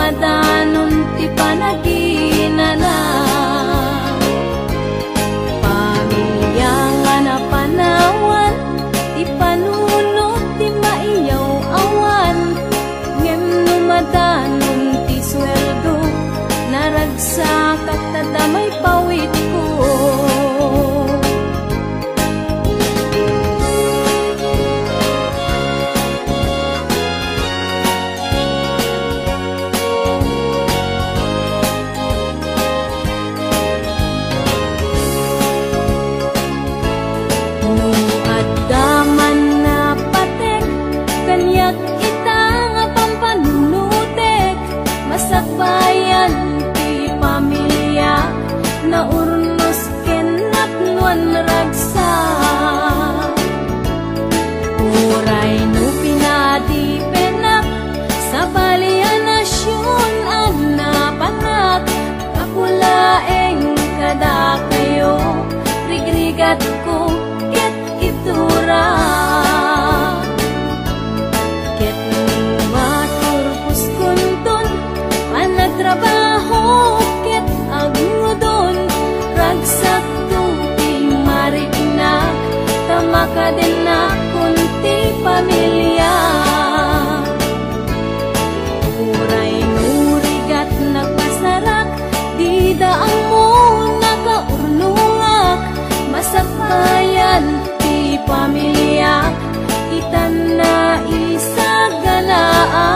madanon ti panaginana. Pamilya nga napanawan, ti panunot ti maiyaw awan. Ngem no madanon ti sweldo, naragsak at tadamay pawit ko. Bayan ti pamilya na urnos kenapnuan ragsa. Uray no pinadi penak sa balian nasyon ang napanak. Kapulaeng kada kayo rigrigat ko ket itura. Ket matur puskunton trabaho ket agudon ragsak tuti mariinak tamakadenak kunti pamilya. Uray nurigat nagpasarak di daang mo nakaurnungak. Masakbayan ti pamilya itan na isagalaan.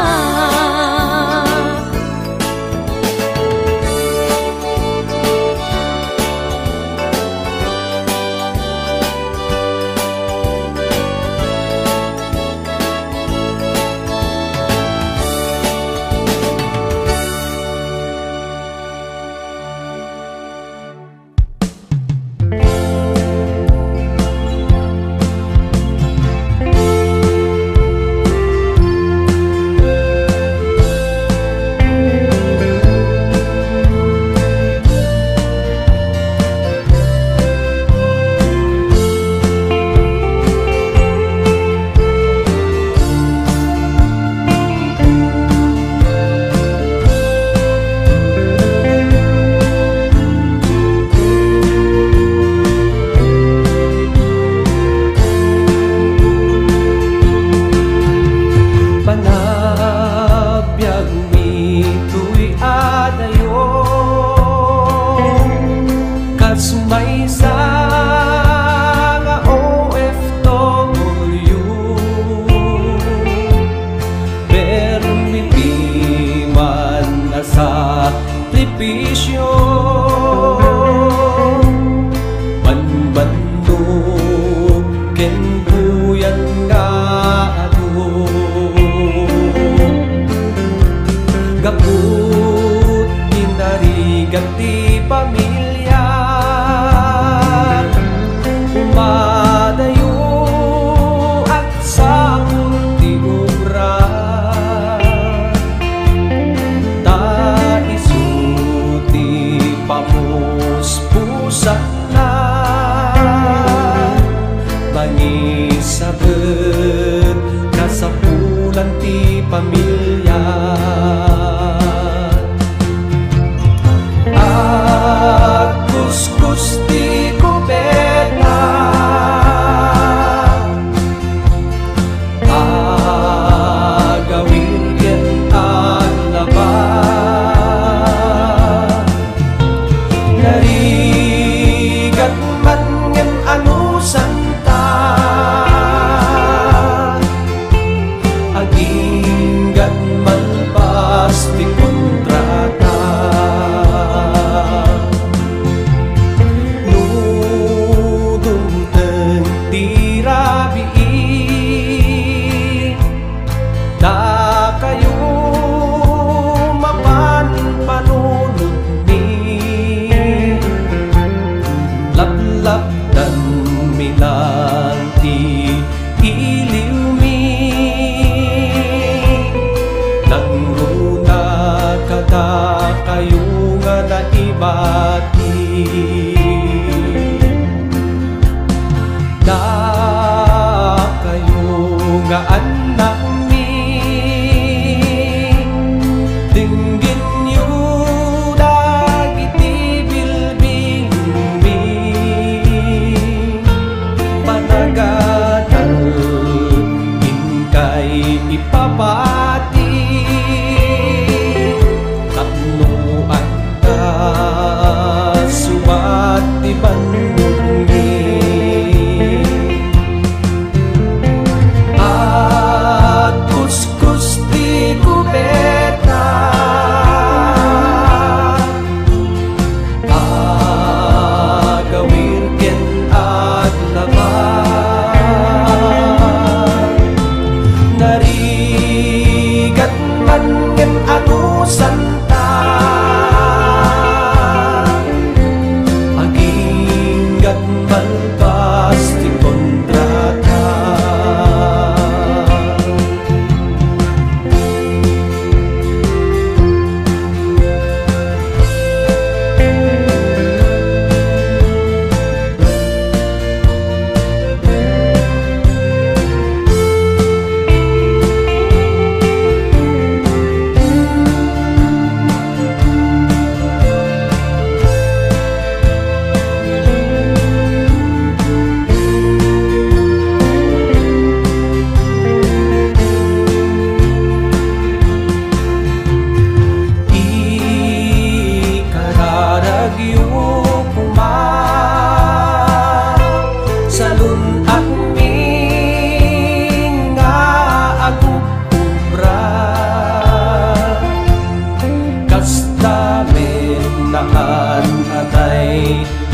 nga anak mi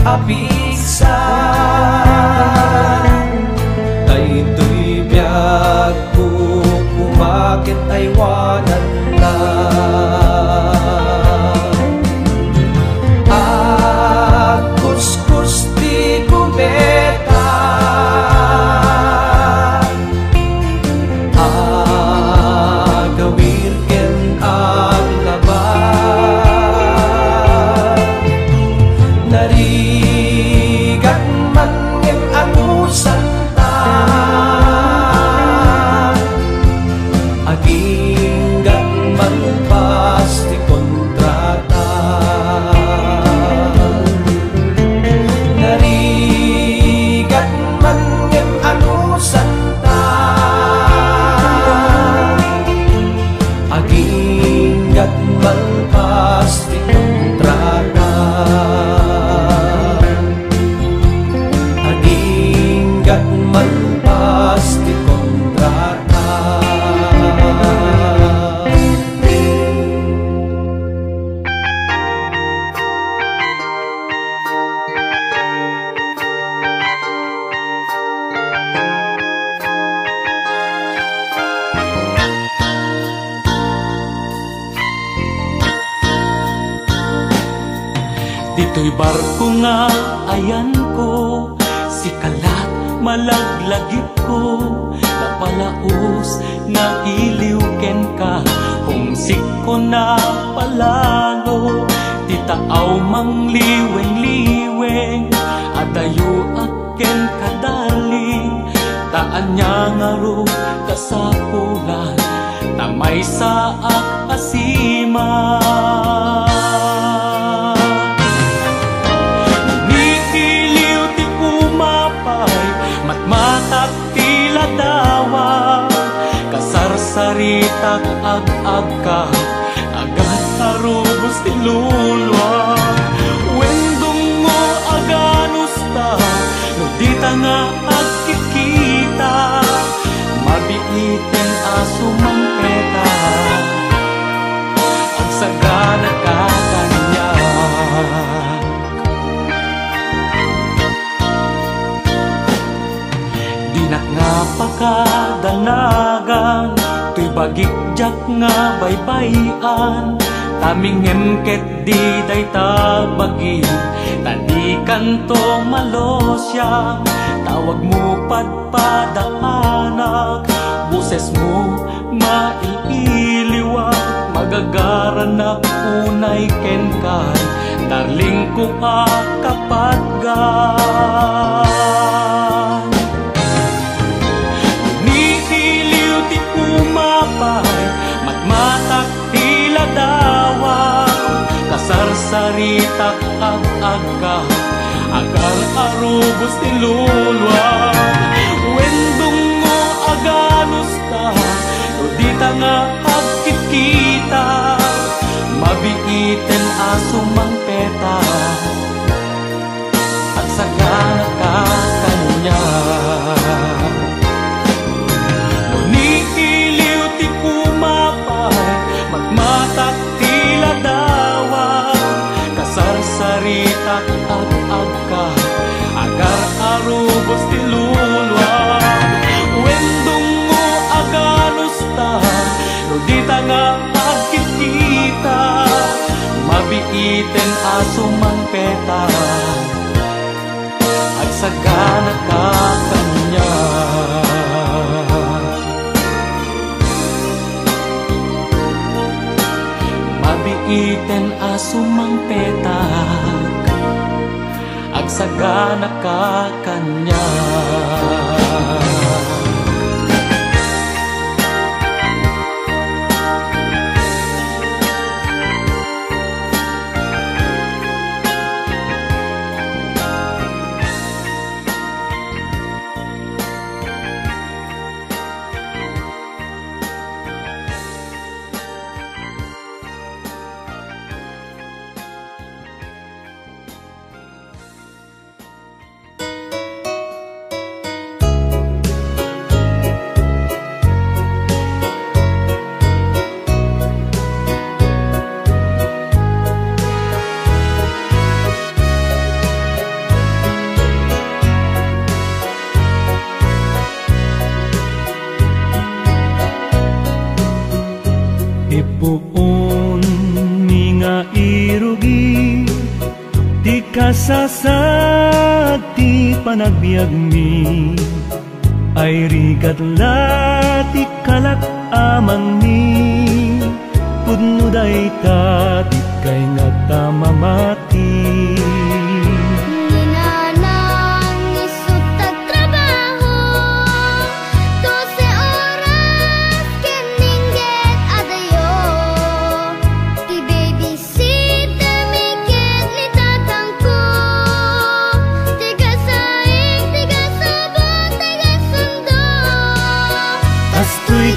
apisan. Daytoy biyag ko kumakit ay wanan na. Kuskus di kubeta, agawir ken ang laban. Narigat man ngem anusan ta, aginggat man pasti kontrata. Narigat man ngem anusan ta, aginggat man pasti kontrata. Aginggat man pasti kontrata. Dito'y barko nga ayan ko, si kalat malaglagip ko, napalaos na iliw ken ka, humsik ko na palalo, di taaw mang liweng-liweng, adayo aken kadaling, taan niya nga ro kasapulan, tamay saak asima. Saritak ag-ag ka, agad tarubos ti lulwa. Wendong mo aganus ta, no di ta nga agkikita, mabiiten aso man peta, ang sagana ka kanya. Dinak nga pakadanagan, tuy bagikjak nga baybayan, taming emket di day tabagi, tadi kanto malosya, tawag mo padpadaanak, buses mo maililiwag, magagaran na unay kenkan, darling ko kapatgan. Matmatak tila dawa, kasarsaritak ag-ag ka, agar arubos ti lulwa. Wendong mo aganus ta, no di ta nga agkikita, mabiiten aso mang peta, at sagana ka kanya. Matmatak tila dawa, kasarsaritak ag-ag ka, agar arubos ti lulwa. Wendong mo aganus ta, no di ta nga agkikita, mabiiten aso man peta, at sagana ka kanya. Mabiiten aso mang petak, agsagana ka kanya. Ipuon mi nga irugi di kasasad ti panagbiag mi ay rigat la ti kalak amang mi pudno day ta ti kay nga tamamati.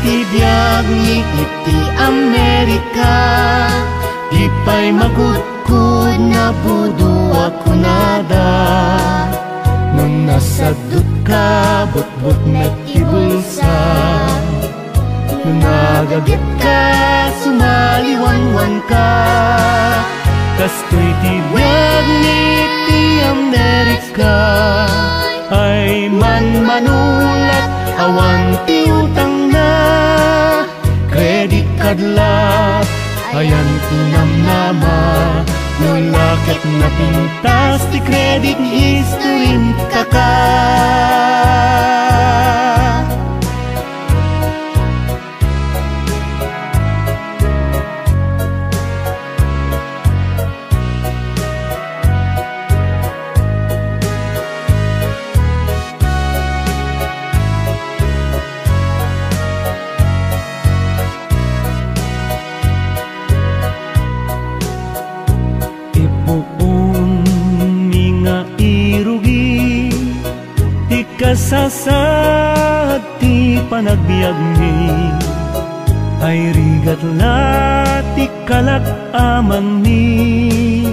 Ibiyag ni iti Amerika, di pa'y magudkud na budo ako nada. Nung nasadot ka, butbut met ibulsa. Nung nagagit ka, sumaliwanwan ka. Kasto'y tibiyag ni iti Amerika, ay man-manulat awan ti utang na credit card la ayan tinamnama nulakat na pintas ti credit history kaka. Kasasad ti panagbiag mi ay rigat la ti kalak amang mi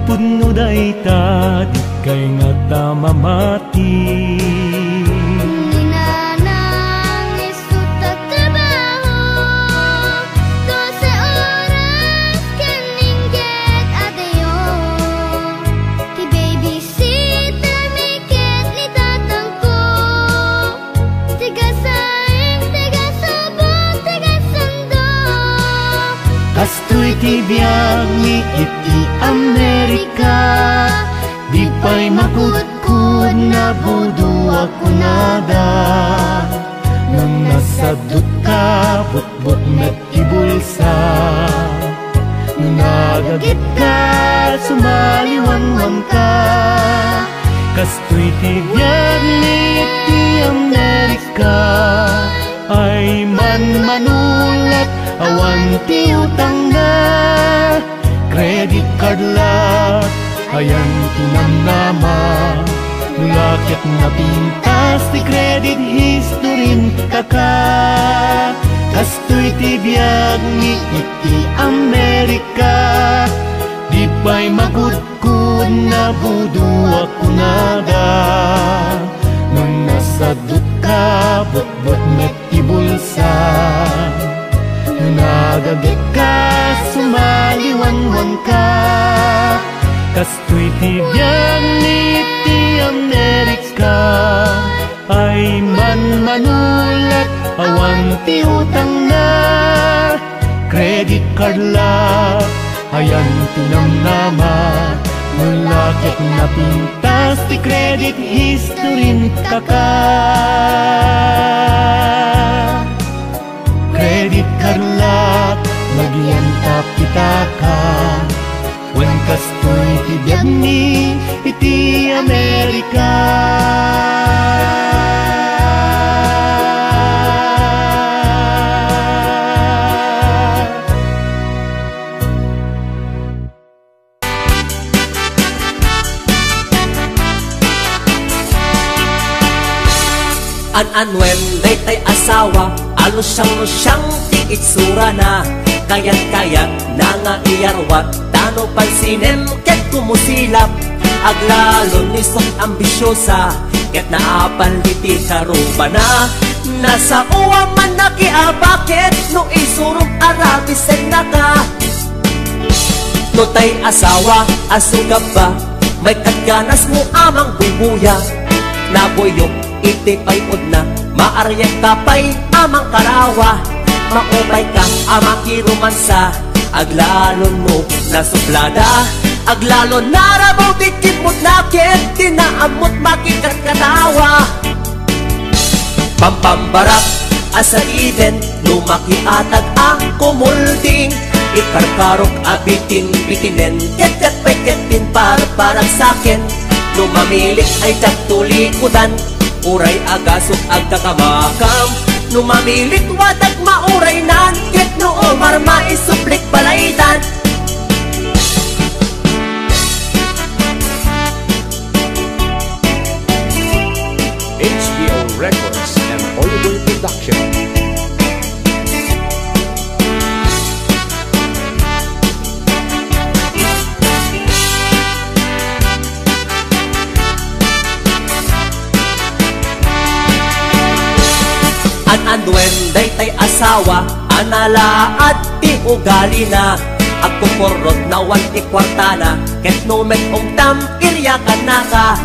pudno day ta di kay nga tamamati. Kasto'y tibiyag ni iti Amerika, di pa'y makudkud na budo ako nada. Nung nasadot ka, butbut met ibulsa. Nung nagagit ka, sumaliwanwan ka. Kasto'y tibiyag ni iti Amerika, ay man-manulat awan ti utang na credit card la ayan tinamnama nulakit na pintas ti credit history kaka. Kasto'y tibiyag ni iti Amerika, di pa'y magudkud na budo ako nada. Nung nasadot ka, butbut met ibulsa. Nagagit ka, sumaliwanwan ka. Kasto'y tibiyag ni iti Amerika, ay man-manulat awan ti utang na credit card la ayan tinamnama nulakit na pintas ti credit history kaka. Credit card la magian tapitaka wen kasto'y tibiyag ni iti Amerika. An-anwen daytay asawa alusyang ti itsura na kayat-kayat na nga iyarwat tano pansinem ket kumusilap aglalon ni sok ambisyosa ket naapaliti karuba na nasa uwa man nakiabakit no isurong arabisen na ka no tay asawa asugap ba may kadganas mo amang bubuya naboyok iti payod na maaryak kapay amang karawa maupay ka amaki romansa, aglalon mo na suplada, aglalon narabaw dikit mo't nakit, tinaamot makikat katawa. Pampambarak asa Eden, lumakiatag ang kumulding, ikarkarok abitin bitinen, ket peketin parang sakin, lumamilik ay tagtulikudan, uray agasok agkakamakam, lumamilik wadag mauray nan, ket noo marma isuplik balaydan. HBO Records and Oliver Production. An-anwen day asawa, anala at ti ugali na, agkukurot na wanti kwartana, ket nomet ong iryakan naka.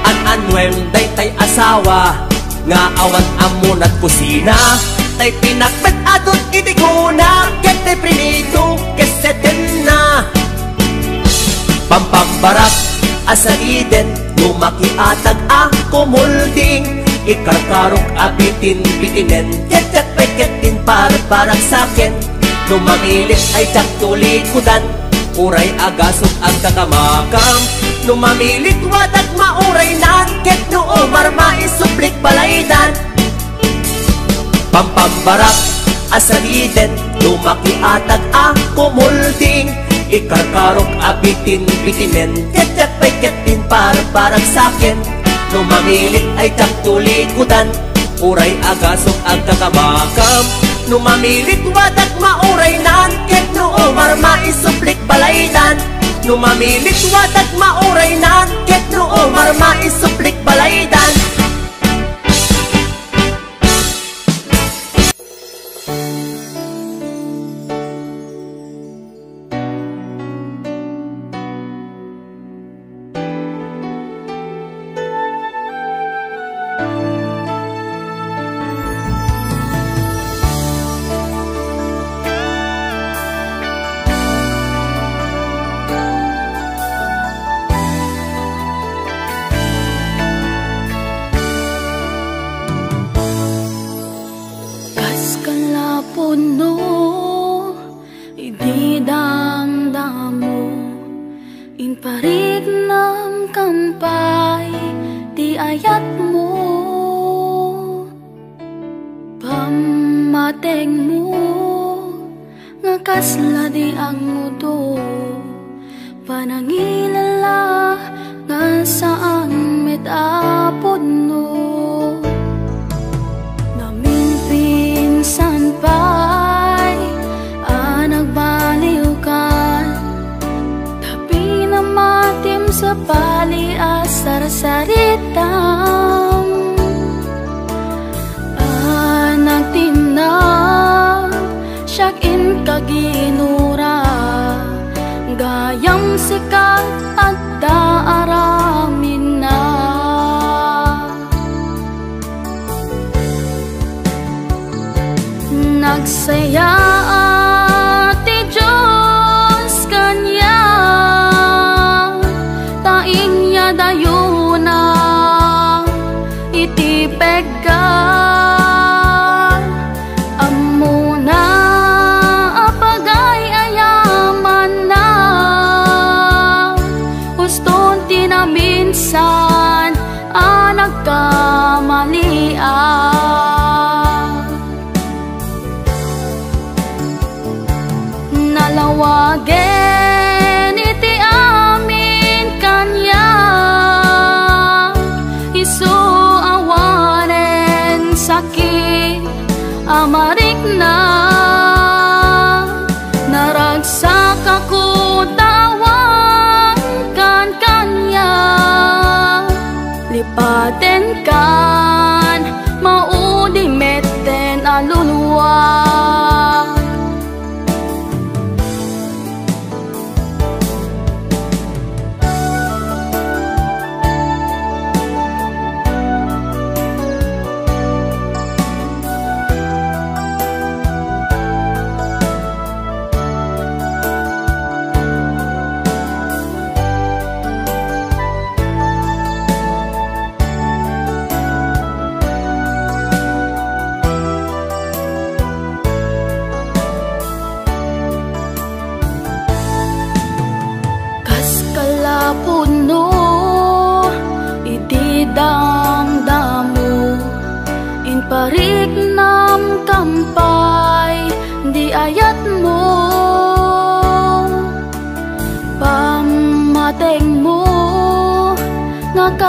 An-anwen day asawa, nga awan amon at kusina, tay pinakbet adot itiguna, ket tay prinito keseten na. Pampambarak asa Eden, lumakiatag ang kumulding, ikarkarok abitin bitinen, ket peketin parang sakin, lumamilit ay tagtulikudan, uray agasok ang kakamakam, lumamilit wadag mauray nan, ket noo marma isuplik balaydan. Pampambarak asa Eden, lumakiatag ang kumulding, ikarkarok abitin bitinen, ket peketin parang sakin, lumamilit ay tagtulikudan, uray agasok ang kakamakam, lumamilit wadag mauray nan, ket noo marma isuplik balaydan. Lumamilit wadag mauray nan, ket noo marma isuplik balaydan. Nagsaya ti Diyos kanya, taing niya dayuna iti peggan, amuna apagay ayaman na, huston ti na minsan nagkamalian. Nalawagen iti amin kanya, isu awanen sakit amarik na, naragsak ako tawan kan kanya, lipaten kan maudimeten aluluwa.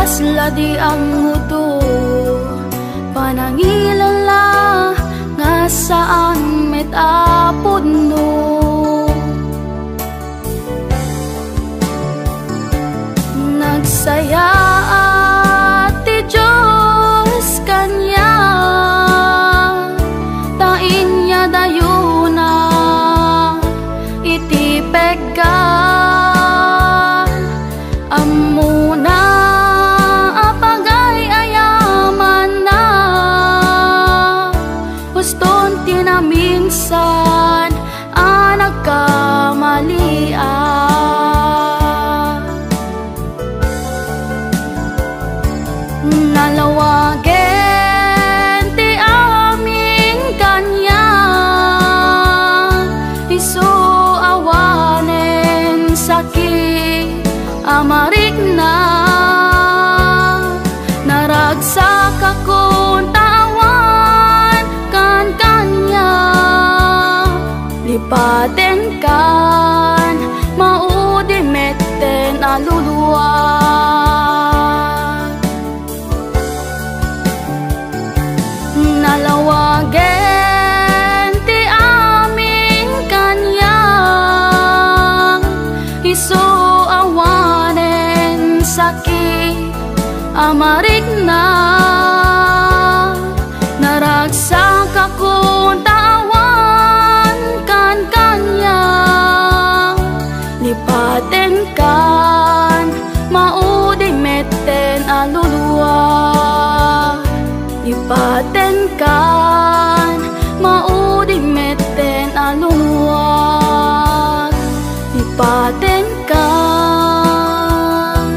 kasla di ang mudo, panangilala nga saan met apod no. Nagsaya at ti Diyos kanya, tain niya dayuna iti peggan. Amuna apagay ayaman na, huston tinaminsan anak kamalian. Nalawagen ti aming kanya, isu awanen sakit amarik na. Naragsak akong tawan kan kanya, lipaten kan maudimeten aluluwa. Nalawagen ti aming kanya, isu awanen sakit amarik na. Naragsak akong tawan kan kanya, lipaten kan maudimeten aluluwa. Lipaten kan maudimeten aluluwa. Lipaten kan.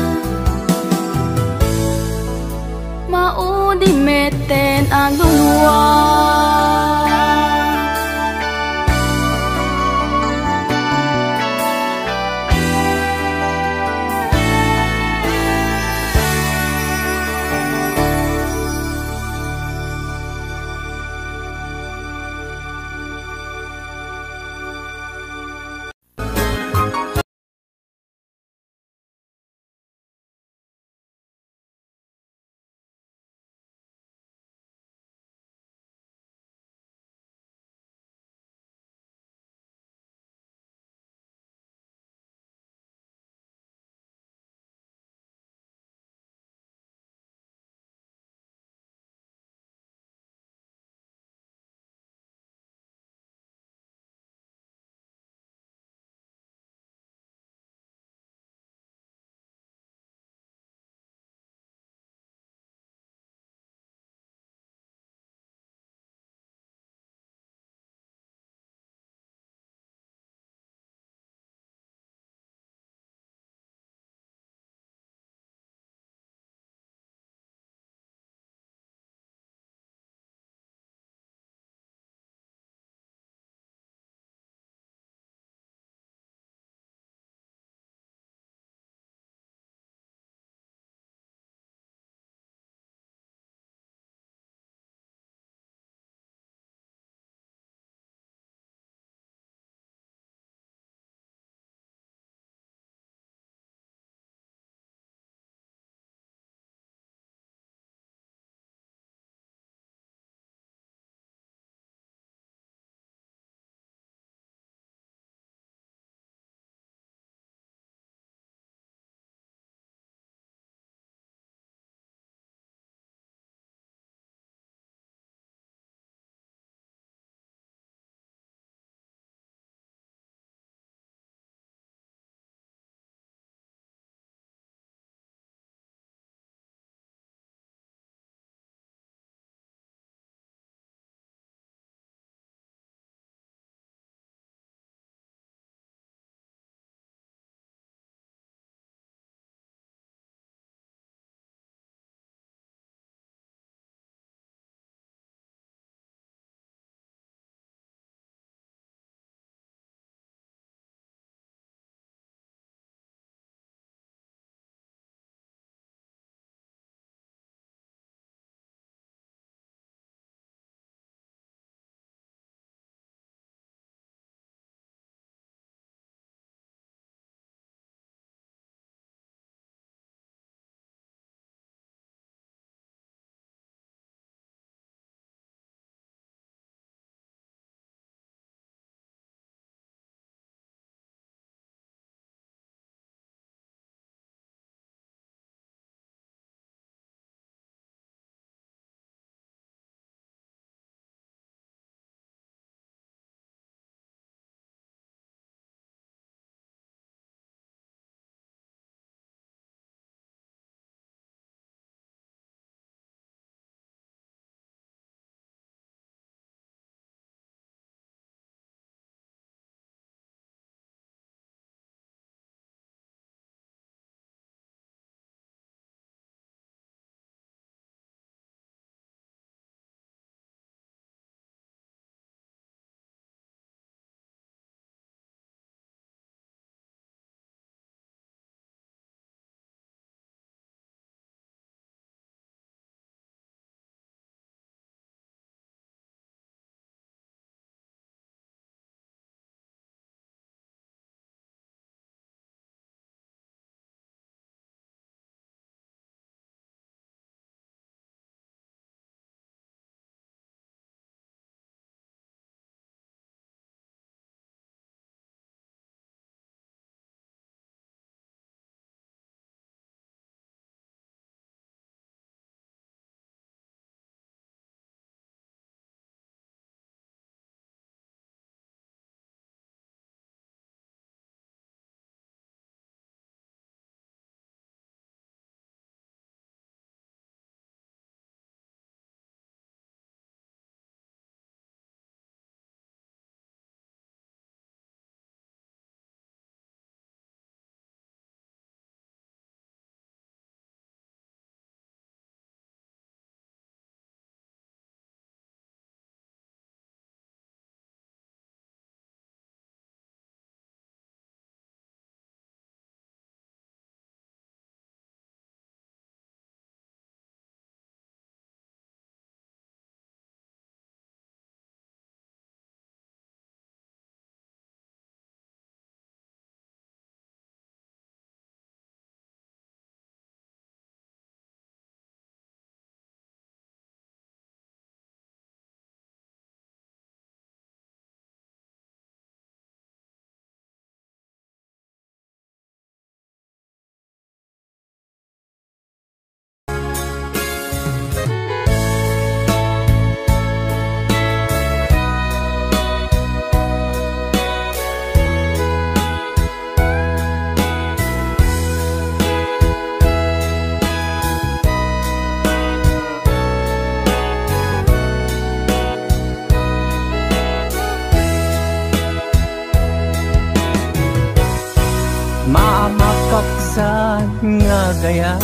Maamakaksan nga gaya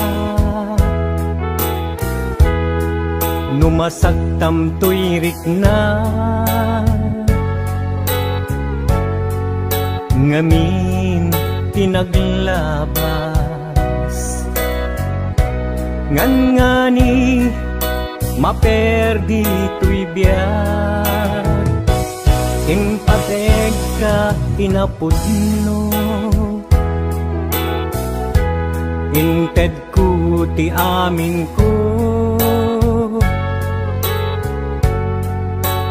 Numasagtam tuyrik na Ngamin pinaglabas Ngani maperdi tuy biyag Impateg ka inapudno Inted ko ti amin ko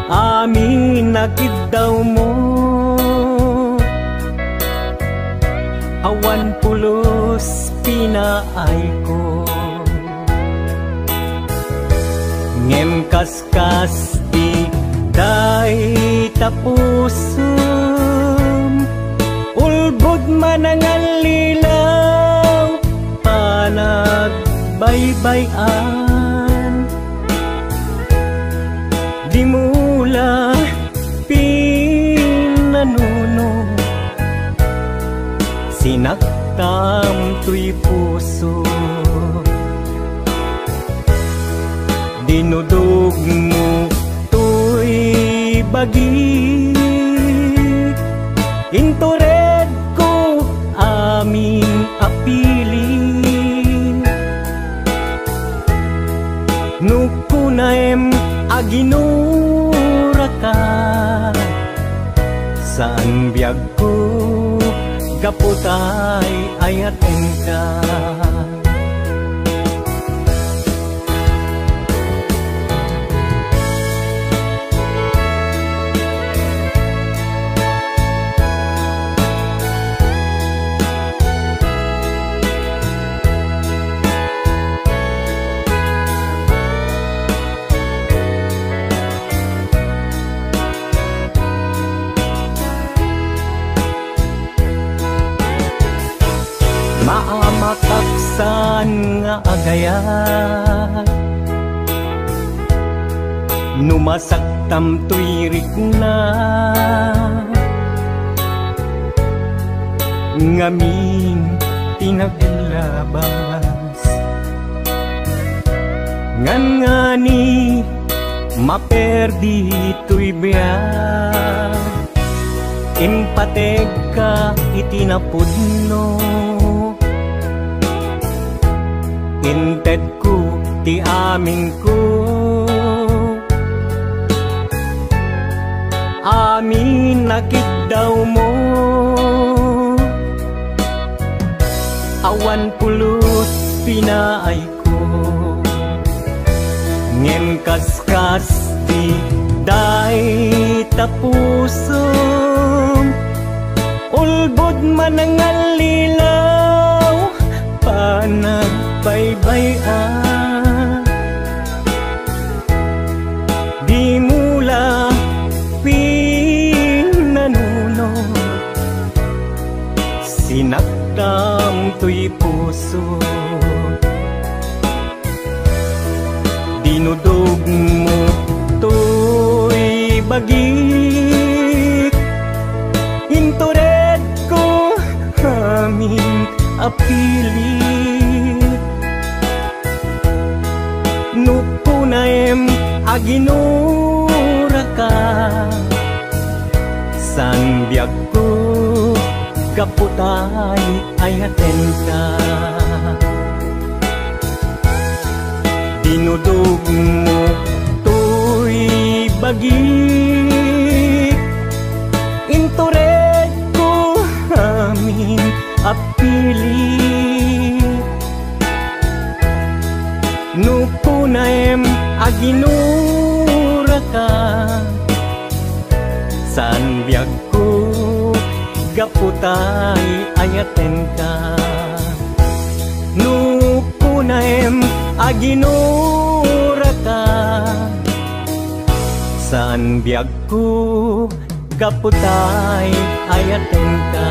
Amin nakid daw mo Awan pulos pinaay ko Ngem kaskas di day tapusum Ulbod manangal lilaw Panagbaybayan Di mula pinanuno Sinaktam tuy puso Dinudog mo tuy bagit Intured ko aming apili Nukunaem aginura ka Saan biyag ko Kaputay ayaten ka Maamakaksan nga agayat Numasaktam tuyrik na Ngamin pinaglabas Ngani maperdi tuy biyag Impateg ka itinapudno Inted ko ti amin ko Amin nakid daw mo Awan pulos pinaay ko Ngem kaskas di day tapusum Ulbod manangal lilaw Panagbaybayan Di mula pinanuno Sinaktam tuy puso Dinudog mo tuy bagit Intured ko aming apili Nukunaem aginura ka San biyag ko kaputay ayaten ka Dinudog mo tuy bagit Intured ko amin apili Nukunaem aginura ka San biyag ko kaputay ayaten ka Nukunaem aginura ka San biyag ko kaputay ayaten ka